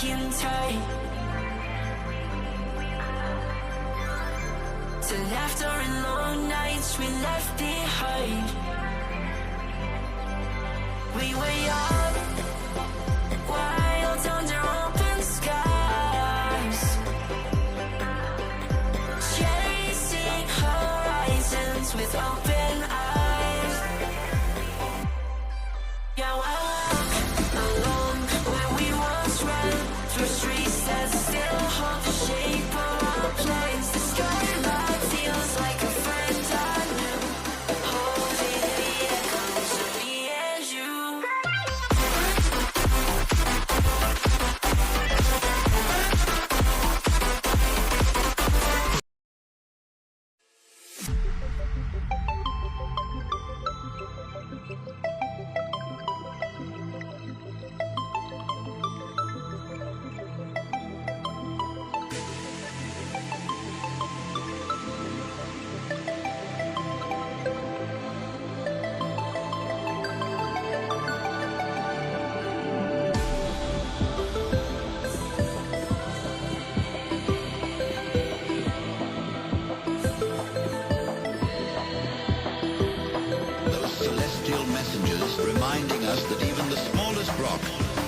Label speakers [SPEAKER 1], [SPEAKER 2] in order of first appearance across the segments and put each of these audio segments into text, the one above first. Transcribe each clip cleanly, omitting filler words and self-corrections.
[SPEAKER 1] skin tight. To laughter and long nights we left behind. We were young, wild under open skies, chasing horizons with open eyes. Yeah, I walk alone where we once ran, through streets that still hold the shape of our plans. The skyline feels like a friend I knew, holding the echoes of me and you.
[SPEAKER 2] Those celestial messengers reminding us that even the smallest rock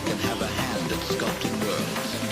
[SPEAKER 2] can have a hand at sculpting worlds.